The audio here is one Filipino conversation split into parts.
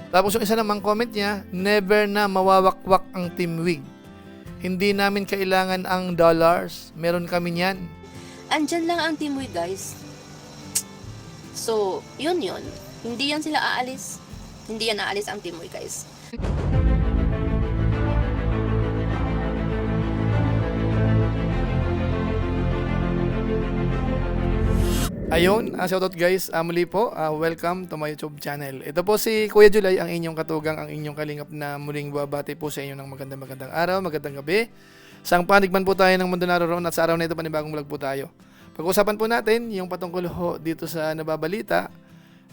Tapos yung isa namang comment niya, never na mawawakwak ang Team Wig. Hindi namin kailangan ang dollars. Meron kami niyan. Andyan lang ang Team Wig, guys. So, yun. Hindi yan sila aalis. Hindi yan aalis ang Team Wig, guys. Ayun, shoutout guys. Muli po, welcome to my YouTube channel. Ito po si Kuya July, ang inyong katugang, ang inyong kalingap na muling babati po sa inyo ng magandang araw, magandang gabi. Saang panig man po tayo ng mundo naroon at sa araw na ito panibagong vlog po tayo. Pag-usapan po natin yung patungkol ho dito sa nababalita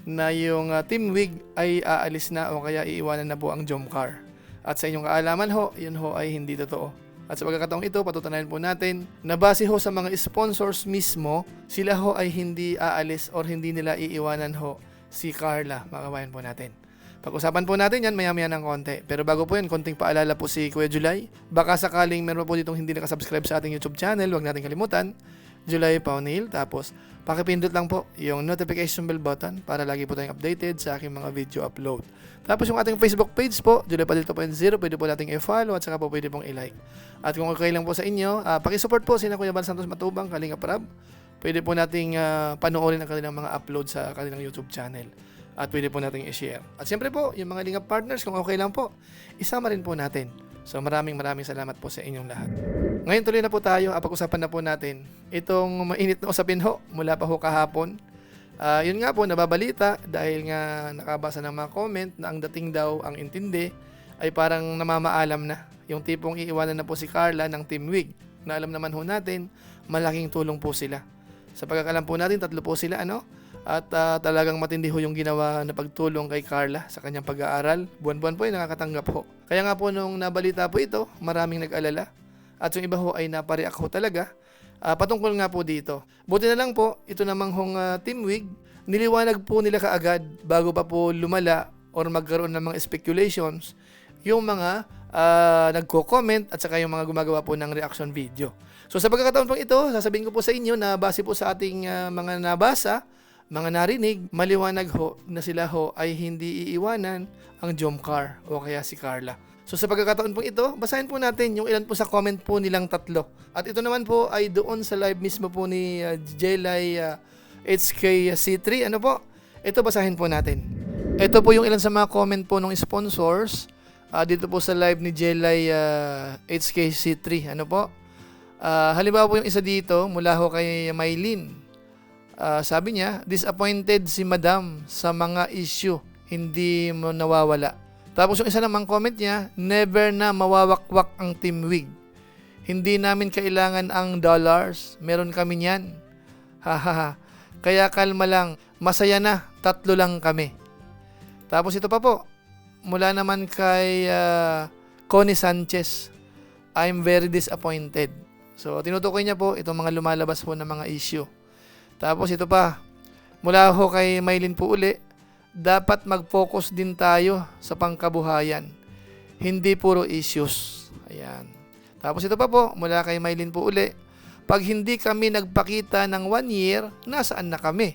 na yung Team Wig ay aalis na o kaya iiwanan na po ang Jomcar. At sa inyong kaalaman ho, yun ho ay hindi totoo. At sa pagkakataong ito, patutunayan po natin na base ho sa mga sponsors mismo, sila ho ay hindi aalis or hindi nila iiwanan ho si Carla, mga kabayan po natin. Pag-usapan po natin yan maya-maya ng konti. Pero bago po yan, konting paalala po si Kuya July. Baka sakaling meron po ditong hindi nakasubscribe sa ating YouTube channel, huwag natin kalimutan, July Paunil. Tapos, pakipindot lang po yung notification bell button para lagi po tayong updated sa aking mga video upload. Tapos yung ating Facebook page po, July Padil 2.0, pwede po nating i-follow at saka po pwede pong i-like. At kung okay lang po sa inyo, pakisupport po sina Kuya Bal Santos Matubang, Kalinga Prab. Pwede po nating panoorin ang kanilang mga upload sa kanilang YouTube channel. At pwede po nating i-share. At siyempre po, yung mga Lingap partners, kung okay lang po, isama rin po natin. So maraming salamat po sa inyong lahat. Ngayon tuloy na po tayo, pag-usapan na po natin itong mainit na usapin ho mula pa ho kahapon. Yun nga po, nababalita dahil nga nakabasa ng mga comment na ang dating daw, ang intindi, ay parang namamaalam na. Yung tipong iiwanan na po si Carla ng Team Wig. Na alam naman ho natin, malaking tulong po sila. Sa pagkakalam po natin, 3 po sila, ano? At talagang matindi ho yung ginawa na pagtulong kay Carla sa kanyang pag-aaral. Buwan-buwan po ay nakakatanggap ho. Kaya nga po nung nabalita po ito, maraming nag-alala. At yung iba ho ay napareact ho talaga. Patungkol nga po dito. Buti na lang po, ito namang hong Team Wig, niliwanag po nila kaagad bago pa po lumala or magkaroon ng mga speculations yung mga nagko-comment at saka yung mga gumagawa po ng reaction video. So sa pagkakataon po ito, sasabihin ko po sa inyo na base po sa ating mga nabasa, mga narinig, maliwanag ho na sila ho ay hindi iiwanan ang Jomcar o kaya si Carla. So sa pagkakataon po ito, basahin po natin yung ilan po sa comment po nilang 3. At ito naman po ay doon sa live mismo po ni Jelay HKC3. Ano po? Ito basahin po natin. Ito po yung ilan sa mga comment po ng sponsors dito po sa live ni Jelay HKC3. Ano po? Halimbawa po yung isa dito mula ho kay Maylin. Sabi niya, disappointed si Madam sa mga issue, hindi mo nawawala. Tapos yung isa namang comment niya, never na mawawakwak ang Team Wig. Hindi namin kailangan ang dollars, meron kami niyan. Hahaha. Kaya kalma lang, masaya na, 3 lang kami. Tapos ito pa po, mula naman kay Connie Sanchez, I'm very disappointed. So tinutukoy niya po itong mga lumalabas po ng mga issue. Tapos ito pa, mula ho kay Maylin po uli, dapat mag-focus din tayo sa pangkabuhayan. Hindi puro issues. Ayan. Tapos ito pa po, mula kay Maylin po uli, pag hindi kami nagpakita ng 1 year, nasaan na kami?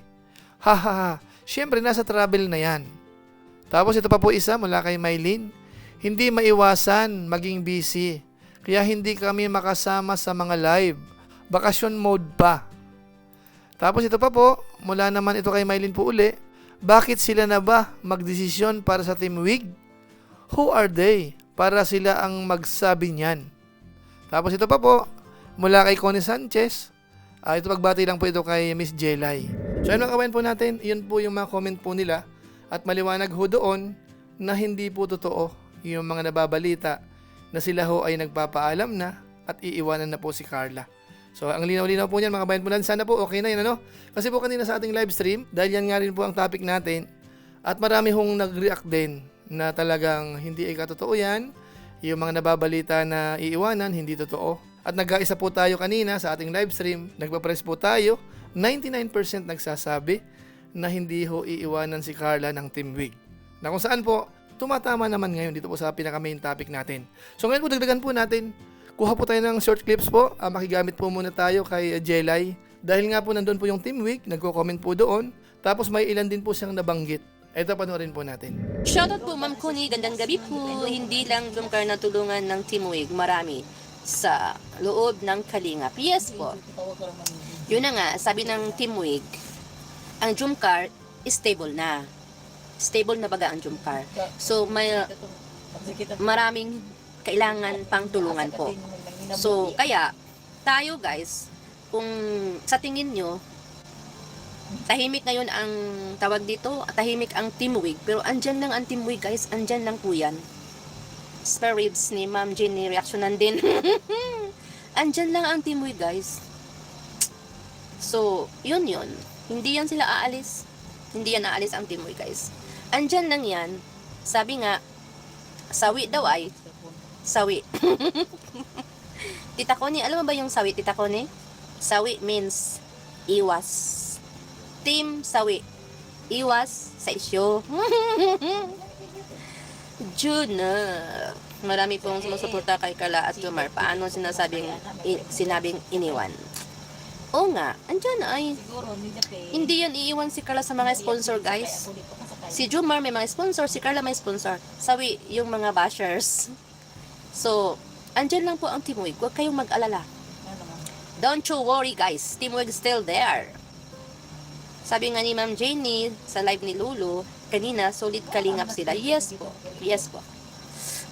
Hahaha, syempre nasa travel na yan. Tapos ito pa po isa, mula kay Maylin, hindi maiwasan maging busy. Kaya hindi kami makasama sa mga live. Bakasyon mode pa. Tapos ito pa po, mula naman ito kay Maylin po uli, bakit sila na ba magdesisyon para sa Team Wig? Who are they? Para sila ang magsabi niyan. Tapos ito pa po, mula kay Connie Sanchez, ito pagbati lang po ito kay Miss Jelay. So yun mga kabayan po natin, yun po yung mga comment po nila at maliwanag ho doon na hindi po totoo yung mga nababalita na sila ho ay nagpapaalam na at iiwanan na po si Carla. So, ang linaw-linaw po niyan mga kabayan po natin. Sana po okay na yun, ano? Kasi po kanina sa ating live stream, dahil yan nga rin po ang topic natin, at marami hong nag-react din na talagang hindi ay katotoo yan. Yung mga nababalita na iiwanan, hindi totoo. At nag-aisa po tayo kanina sa ating live stream, nagpa-press po tayo, 99% nagsasabi na hindi ho iiwanan si Carla ng Team Wig. Na kung saan po, tumatama naman ngayon dito po sa pinaka-main topic natin. So ngayon po, dagdagan po natin. Kuha po tayo ng short clips po. Makigamit po muna tayo kay Jelay. Dahil nga po nandun po yung Team Wig, nagko-comment po doon. Tapos may ilan din po siyang nabanggit Ito, panoorin po natin. Shoutout po Ma'am Connie, gandang gabi po. Hindi lang Jumcar na tulungan ng Team Wig, marami sa loob ng Kalingap. Yes po. Yun na nga, sabi ng Team Wig, ang Jumcar stable na. Stable na baga ang Jumcar. So may maraming kailangan pang tulungan po. So kaya tayo guys, kung sa tingin nyo tahimik ngayon ang tawag dito, tahimik ang Team Wig, pero andyan lang ang Team Wig guys, andyan lang po yan. Spare ribs ni Ma'am Jenny, reaksyonan din. Andyan lang ang Team Wig guys. So, yun. Hindi yan sila aalis. Hindi yan aalis ang Team Wig guys. Andyan lang yan. Sabi nga, sawi daw ay, sawi. Tita Connie, alam mo ba yung sawi, Tita Connie? Sawi means iwas. Team sawi. Iwas sa isyo. June na. Marami pong sumusuporta kay Carla at Jomar. Paano sinabing iniwan? Oo nga, andyan ay. Hindi yan iiwan si Carla sa mga sponsor guys. Si Jomar may mga sponsor, si Carla may sponsor. Sawi yung mga bashers. So, andyan lang po ang Team Wig. Huwag kayong mag-alala. Don't you worry guys. Team Wig still there. Sabi nga ni Ma'am Jenny sa live ni Lulu, kanina, solid kalingap sila. Yes po. Yes po.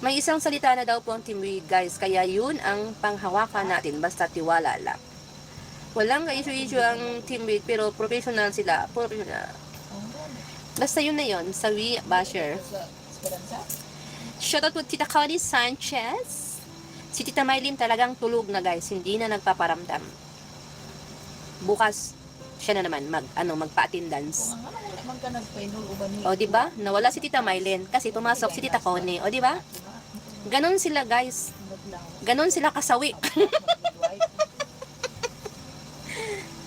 May isang salita na daw po ang Team Wig guys, kaya yun ang panghawakan natin, basta tiwala lang. Walang ka-issue ang Team Wig, pero professional sila. Professional. Basta yun na yun, sawi basher. Shoutout po Tita Connie Sanchez. Si Tita Mylene talagang tulog na guys, hindi na nagpaparamdam. Bukas, siya na naman magpa-attendance. O di ba? Nawala si Tita Mylene kasi pumasok si Tita Connie. O di ba? Ganon sila guys. Ganon sila kasawi.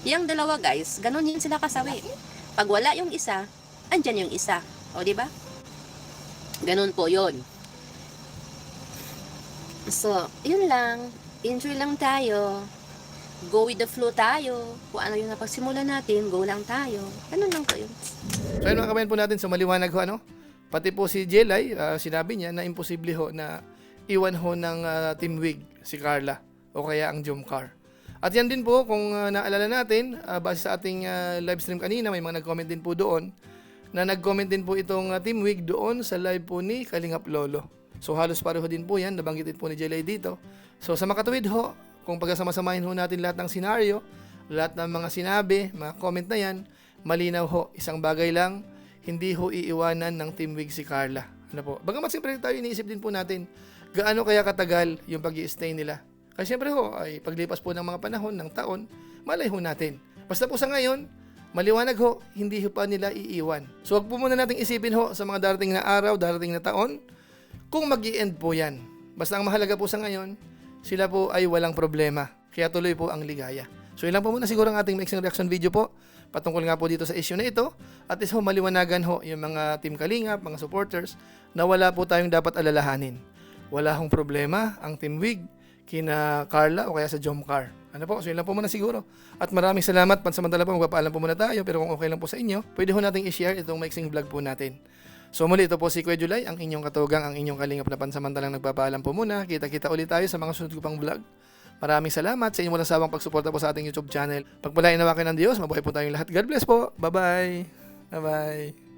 Yang dalawa guys, ganon yun sila kasawi. Pag wala yung isa, andyan yung isa. O di ba? Ganon po yun. So, yun lang. Enjoy lang tayo. Go with the flow tayo. Kung ano yung napagsimulan natin, go lang tayo. Ganun lang po yun. So ayun mga kabayan po natin, so maliwanag ho ano. Pati po si Jelay, sinabi niya na imposible ho na iwan ho ng Team Wig si Carla o kaya ang Jomcar. At yan din po, kung naalala natin, base sa ating live stream kanina, may mga nag-comment din po doon na nag-comment din po itong Team Wig doon sa live po ni Kalingap Lolo. So halos pareho din po yan, nabanggitin po ni Jelay dito. So sa makatuwid ho, kung pagkasama-samahin ho natin lahat ng senaryo, lahat ng mga sinabi, mga comment na yan, malinaw ho, isang bagay lang, hindi ho iiwanan ng Team Wig si Carla. Ano po? Bagamat siyempre tayo iniisip din po natin, gaano kaya katagal yung pag-i-stay nila. Kasi siyempre ho, ay paglipas po ng mga panahon, ng taon, malay ho natin. Basta po sa ngayon, maliwanag ho, hindi ho pa nila iiwan. So wag po muna nating isipin ho sa mga darating na araw, darating na taon, kung mag-i-end po yan. Basta ang mahalaga po sa ngayon, sila po ay walang problema. Kaya tuloy po ang ligaya. So ilan po muna siguro ang ating mixing reaction video po patungkol nga po dito sa issue na ito. At is ho, maliwanagan ho yung mga Team Kalingap, mga supporters, na wala po tayong dapat alalahanin. Wala hong problema ang Team Wig kina Carla o kaya sa Jomcar. Ano po? So yun lang po muna siguro. At maraming salamat. Pansamantala po, magpapaalam po muna tayo. Pero kung okay lang po sa inyo, pwede ho nating i-share itong mixing vlog po natin. So muli, ito po si Kuya July, ang inyong katugang, ang inyong kalingap na pansamantalang nagpapaalam po muna. Kita-kita ulit tayo sa mga sunod ko pang vlog. Maraming salamat sa inyong walang sawang pagsuporta po sa ating YouTube channel. Pagpalain nawa kayo ng Diyos, mabuhay po tayong lahat. God bless po. Bye-bye. Bye-bye.